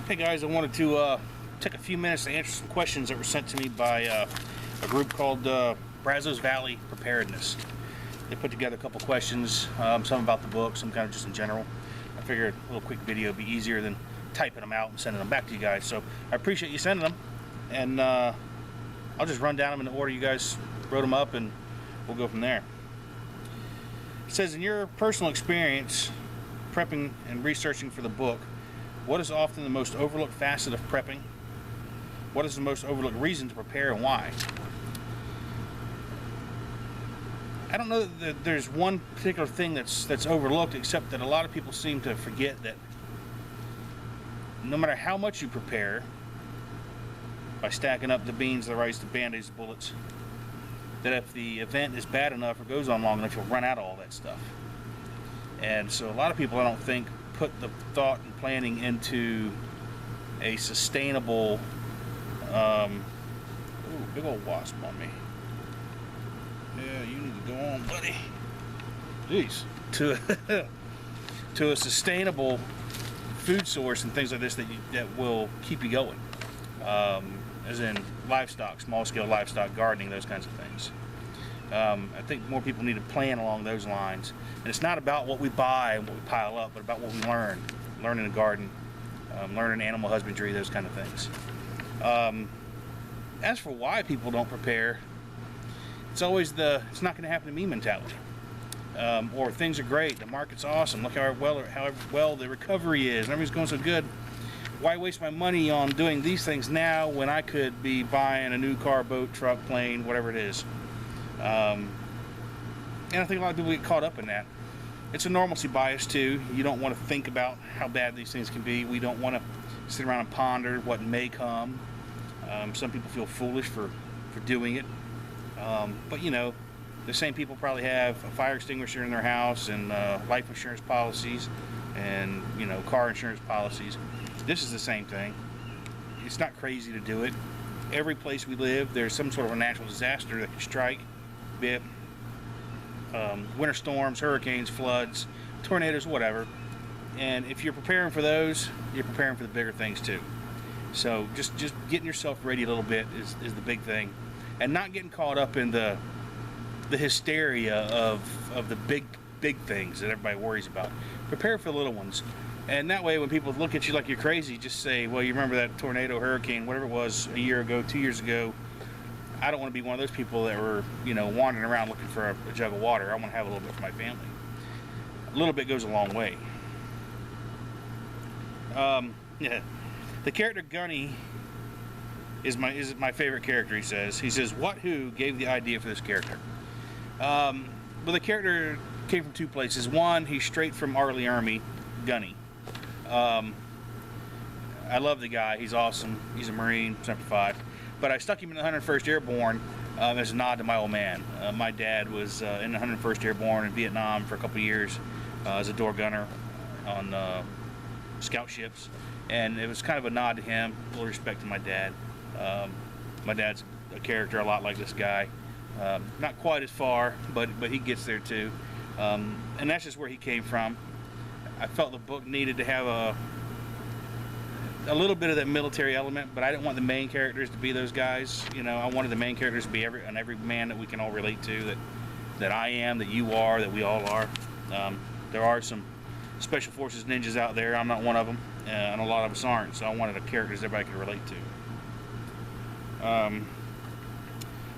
Hey guys, I wanted to take a few minutes to answer some questions that were sent to me by a group called Brazos Valley Preparedness. They put together a couple questions, some about the book, some kind of just in general. I figured a little quick video would be easier than typing them out and sending them back to you guys. So I appreciate you sending them, and I'll just run down them in the order you guys wrote them up, and we'll go from there. It says, in your personal experience prepping and researching for the book, what is often the most overlooked facet of prepping? What is the most overlooked reason to prepare, and why? I don't know that there's one particular thing that's overlooked, except that a lot of people seem to forget that no matter how much you prepare, by stacking up the beans, the rice, the band-aids, the bullets, that if the event is bad enough or goes on long enough, you'll run out of all that stuff. And so a lot of people, I don't think, put the thought and planning into a sustainable ooh, big old wasp on me. Yeah, you need to go on, buddy. Jeez. To a sustainable food source and things like this that will keep you going, as in livestock, small-scale livestock, gardening, those kinds of things. I think more people need to plan along those lines. And it's not about what we buy and what we pile up, but about what we learn. Learn in the garden, learn in animal husbandry, those kind of things. As for why people don't prepare, it's always it's not going to happen to me mentality. Or things are great, the market's awesome, look how well the recovery is, and everything's going so good. Why waste my money on doing these things now when I could be buying a new car, boat, truck, plane, whatever it is? And I think a lot of people get caught up in that. It's a normalcy bias too. You don't want to think about how bad these things can be. We don't want to sit around and ponder what may come. Some people feel foolish for doing it. But you know, the same people probably have a fire extinguisher in their house and life insurance policies and, you know, car insurance policies. This is the same thing. It's not crazy to do it. Every place we live, there's some sort of a natural disaster that can strike, be it winter storms, hurricanes, floods, tornadoes, whatever. And if you're preparing for those, you're preparing for the bigger things too. So just getting yourself ready a little bit is the big thing, and not getting caught up in the hysteria of the big things that everybody worries about. Prepare for the little ones, and that way when people look at you like you're crazy, just say, well, you remember that tornado, hurricane, whatever it was, a year ago, 2 years ago. I don't want to be one of those people that were, you know, wandering around looking for a jug of water. I want to have a little bit for my family. A little bit goes a long way. Yeah, the character Gunny is my favorite character. He says, who gave the idea for this character? Well, the character came from two places. One, he's straight from Arlie Army, Gunny. I love the guy. He's awesome. He's a Marine, Semper Fi. But I stuck him in the 101st Airborne as a nod to my old man. My dad was in the 101st Airborne in Vietnam for a couple years as a door gunner on scout ships, and it was kind of a nod to him, a little respect to my dad. My dad's a character a lot like this guy. Not quite as far, but he gets there too. And that's just where he came from. I felt the book needed to have a little bit of that military element, but I didn't want the main characters to be those guys. You know, I wanted the main characters to be every man that we can all relate to, that I am, that you are, that we all are. There are some special forces ninjas out there. I'm not one of them, and a lot of us aren't. So I wanted the characters everybody could relate to.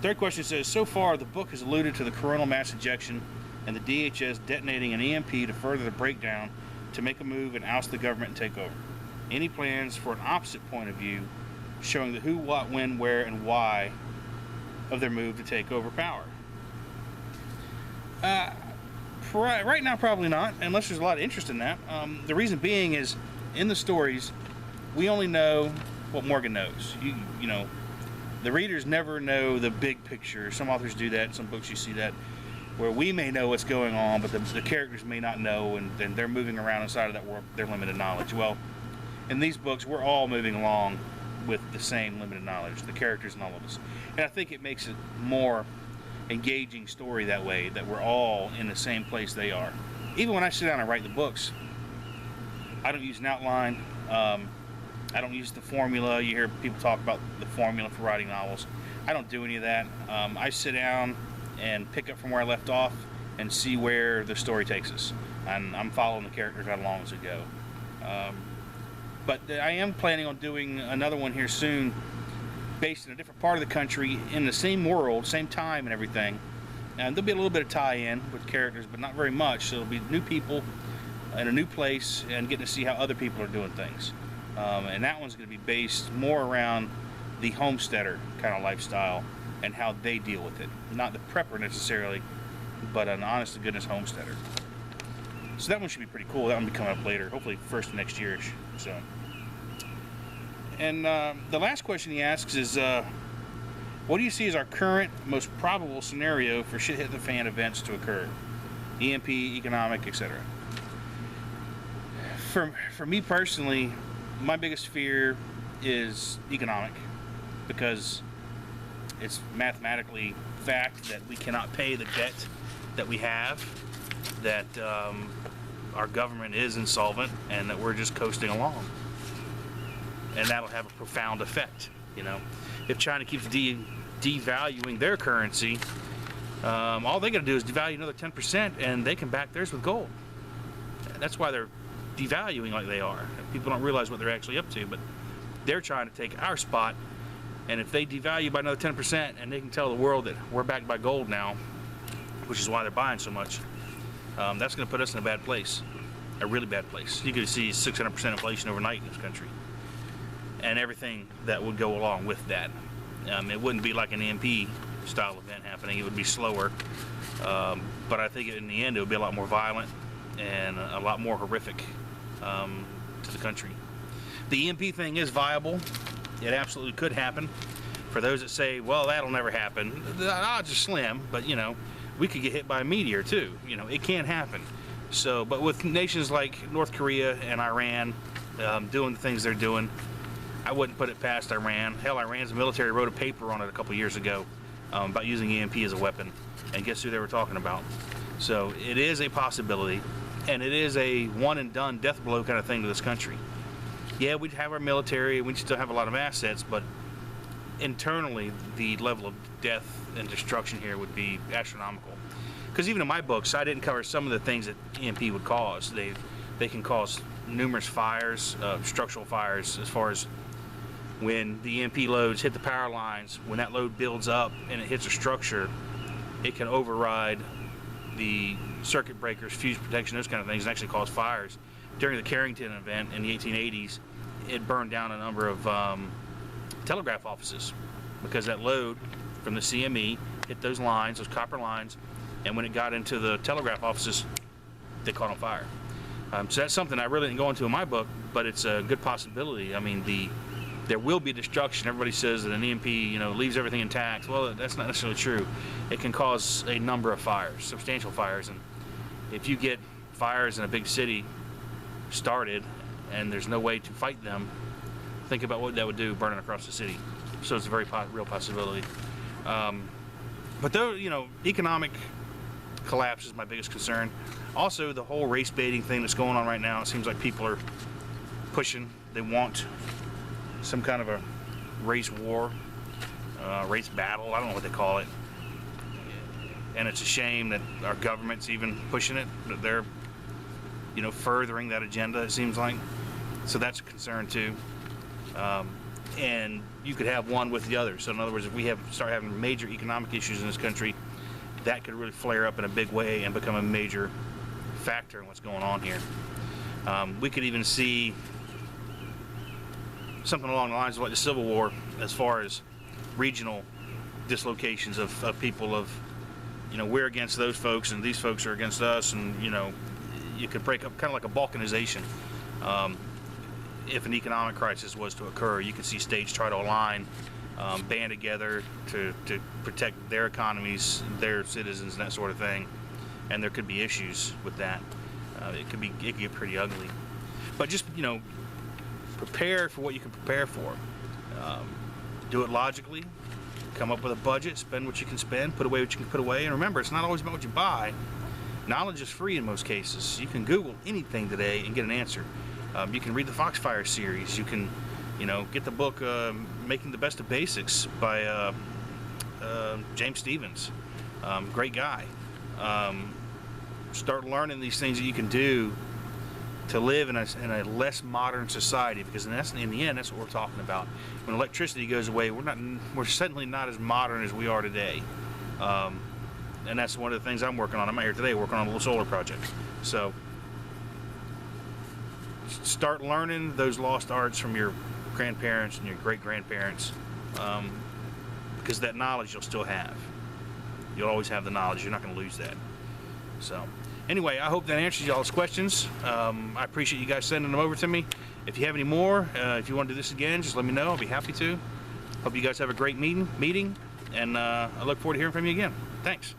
Third question says, so far the book has alluded to the coronal mass ejection and the DHS detonating an EMP to further the breakdown to make a move and oust the government and take over. Any plans for an opposite point of view, showing the who, what, when, where, and why of their move to take over power? Right now, probably not, unless there's a lot of interest in that. The reason being is, in the stories, we only know what Morgan knows. You know, the readers never know the big picture. Some authors do that. Some books you see that, where we may know what's going on, but the characters may not know, and they're moving around inside of that world, their limited knowledge. Well, in these books, we're all moving along with the same limited knowledge, the characters and all of us. And I think it makes it more engaging story that way, that we're all in the same place they are. Even when I sit down and write the books, I don't use an outline. I I don't use the formula. You hear people talk about the formula for writing novels. I don't do any of that. I sit down and pick up from where I left off and see where the story takes us. And I'm following the characters right along as we go. But I am planning on doing another one here soon, based in a different part of the country, in the same world, same time and everything. And there'll be a little bit of tie-in with characters, but not very much. So it'll be new people in a new place and getting to see how other people are doing things. And that one's going to be based more around the homesteader kind of lifestyle and how they deal with it. Not the prepper necessarily, but an honest-to-goodness homesteader. So that one should be pretty cool. That one will be coming up later, hopefully first of next year-ish. So. And the last question he asks is, what do you see as our current, most probable scenario for shit-hit-the-fan events to occur? EMP, economic, etc. For me personally, my biggest fear is economic, because it's mathematically fact that we cannot pay the debt that we have, that our government is insolvent, and that we're just coasting along. And that'll have a profound effect, you know. If China keeps devaluing their currency, all they got to do is devalue another 10%, and they can back theirs with gold. That's why they're devaluing like they are. People don't realize what they're actually up to, but they're trying to take our spot. And if they devalue by another 10%, and they can tell the world that we're backed by gold now, which is why they're buying so much, that's going to put us in a bad place, a really bad place. You could see 600% inflation overnight in this country, and everything that would go along with that. It wouldn't be like an EMP style event happening. It would be slower, but I think in the end it would be a lot more violent and a lot more horrific to the country. The EMP thing is viable. It absolutely could happen. For those that say, well, that'll never happen, the odds are slim, but you know, we could get hit by a meteor too. You know, it can happen. So, but with nations like North Korea and Iran doing the things they're doing, I wouldn't put it past Iran. Hell, Iran's military wrote a paper on it a couple years ago about using EMP as a weapon, and guess who they were talking about? So it is a possibility, and it is a one and done death blow kind of thing to this country. Yeah, we'd have our military, we'd still have a lot of assets, but internally the level of death and destruction here would be astronomical. Because even in my books, I didn't cover some of the things that EMP would cause. They can cause numerous fires, structural fires, as far as when the EMP loads hit the power lines. When that load builds up and it hits a structure, it can override the circuit breakers, fuse protection, those kind of things, and actually cause fires. During the Carrington event in the 1880s, it burned down a number of telegraph offices because that load from the CME hit those lines, those copper lines, and when it got into the telegraph offices, they caught on fire. So that's something I really didn't go into in my book, but it's a good possibility. I mean, there will be destruction. Everybody says that an EMP, you know, leaves everything intact. Well, that's not necessarily true. It can cause a number of fires, substantial fires, and if you get fires in a big city started and there's no way to fight them, think about what that would do burning across the city. So it's a very real possibility. But though, you know, economic collapse is my biggest concern. Also, the whole race baiting thing that's going on right now, it seems like people are pushing. They want some kind of a race war, race battle, I don't know what they call it. And it's a shame that our government's even pushing it, that they're, you know, furthering that agenda, it seems like. So that's a concern too. And you could have one with the other. So in other words, if we start having major economic issues in this country, that could really flare up in a big way and become a major factor in what's going on here. We could even see something along the lines of like the Civil War, as far as regional dislocations of people, of, you know, we're against those folks and these folks are against us, and, you know, you could break up kind of like a balkanization. If an economic crisis was to occur, you could see states try to align, band together to protect their economies, their citizens, and that sort of thing. And there could be issues with that. It could get pretty ugly. But just, you know, prepare for what you can prepare for. Do it logically. Come up with a budget. Spend what you can spend. Put away what you can put away. And remember, it's not always about what you buy. Knowledge is free in most cases. You can Google anything today and get an answer. You can read the Foxfire series. You can You know, get the book Making the Best of Basics by James Stevens. Great guy. Start learning these things that you can do to live in a less modern society, because in the end, that's what we're talking about. When electricity goes away, we're certainly not as modern as we are today. And that's one of the things I'm working on. I'm out here today working on a little solar project. So start learning those lost arts from your grandparents and your great-grandparents, because that knowledge you'll still have. You'll always have the knowledge. You're not going to lose that. So anyway, I hope that answers y'all's questions. I appreciate you guys sending them over to me. If you have any more, if you want to do this again, just let me know. I'll be happy to. Hope you guys have a great meeting, and I look forward to hearing from you again. Thanks.